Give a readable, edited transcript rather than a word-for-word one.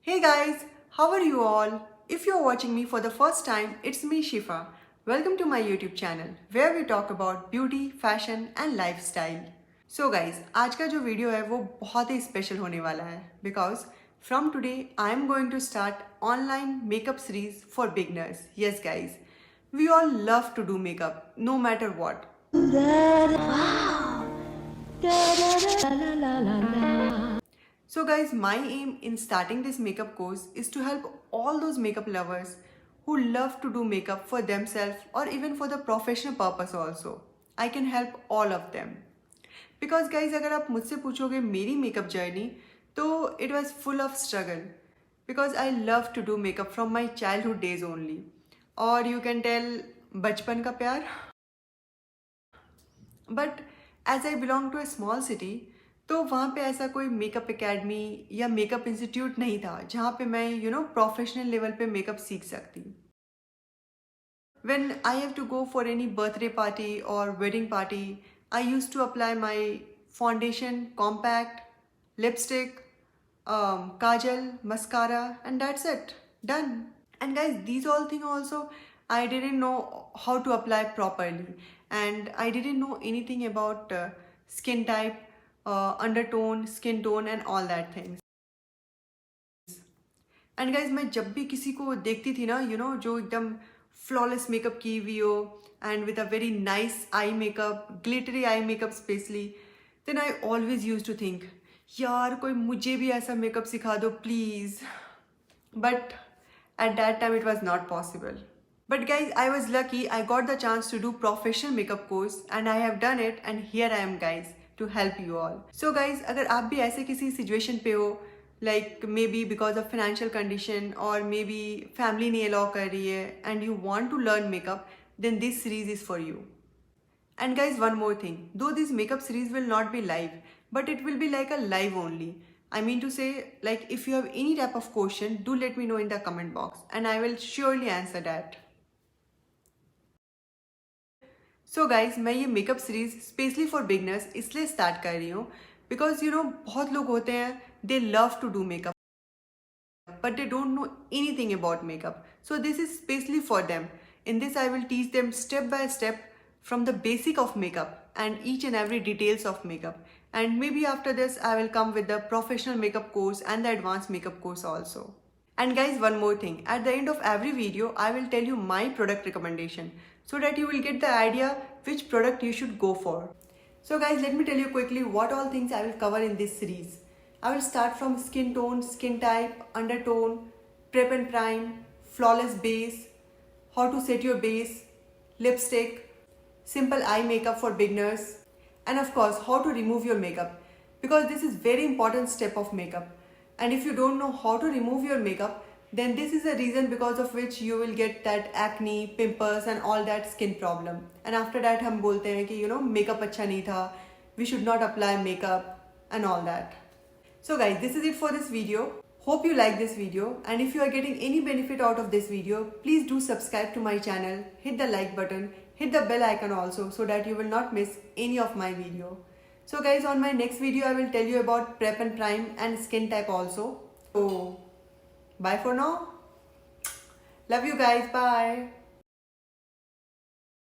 Hey guys, how are you all? If you're watching me for the first time, it's me Shifa. Welcome to my YouTube channel where we talk about beauty, fashion and lifestyle. So guys, आज का जो video है वो बहुत ही special होने वाला है because from today I am going to start online makeup series for beginners. Yes guys, we all love to do makeup no matter what. So guys, my aim in starting this makeup course is to help all those makeup lovers who love to do makeup for themselves or even for the professional purpose also. I can help all of them. Because guys, अगर आप मुझसे पूछोगे मेरी makeup journey, तो it was full of struggle. Because I love to do makeup from my childhood days only. Or you can tell बचपन का प्यार. But as I belong to a small city, तो वहाँ पे ऐसा कोई मेकअप एकेडमी या मेकअप इंस्टीट्यूट नहीं था जहाँ पे मैं प्रोफेशनल लेवल पे मेकअप सीख सकती. When I have to go for any birthday party or wedding party, I used to apply my foundation, compact, lipstick, kajal, mascara, and that's it. Done. And guys, these all things also I didn't know how to apply properly, and I didn't know anything about skin type, undertone, skin tone and all that things. And guys, मैं जब भी किसी को देखती थी ना, जो एकदम flawless makeup की हुई हो and with a very nice eye makeup, glittery eye makeup especially, then I always used to think, यार कोई मुझे भी ऐसा makeup सिखा दो please. But at that time it was not possible. But guys, I was lucky. I got the chance to do professional makeup course and I have done it, and here I am guys to help you all. So guys, अगर आप भी ऐसे किसी situation पे हो, like maybe because of financial condition or maybe family नहीं allow कर रही है and you want to learn makeup, then this series is for you. And guys, one more thing, though this makeup series will not be live, but it will be like a live only. I mean to say, like if you have any type of question, do let me know in the comment box and I will surely answer that. So guys, मैं ये makeup series specially for beginners इसलिए start कर रही हूँ because बहुत लोग होते हैं, they love to do makeup but they don't know anything about makeup. So this is specially for them. In this I will teach them step by step from the basic of makeup and each and every details of makeup. And maybe after this I will come with the professional makeup course and the advanced makeup course also. And guys, one more thing, at the end of every video I will tell you my product recommendation so that you will get the idea which product you should go for. So guys, let me tell you quickly what all things I will cover in this series. I will start from skin tone, skin type, undertone, prep and prime, flawless base, how to set your base, lipstick, simple eye makeup for beginners, and of course how to remove your makeup, because this is very important step of makeup. And if you don't know how to remove your makeup, then this is the reason because of which you will get that acne, pimples and all that skin problem. And after that हम बोलते हैं कि makeup अच्छा नहीं था, we should not apply makeup and all that. So guys, this is it for this video. Hope you like this video, and if you are getting any benefit out of this video, please do subscribe to my channel, hit the like button, hit the bell icon also so that you will not miss any of my video. So guys, on my next video I will tell you about prep and prime and skin type also. So bye for now. Love you guys. Bye.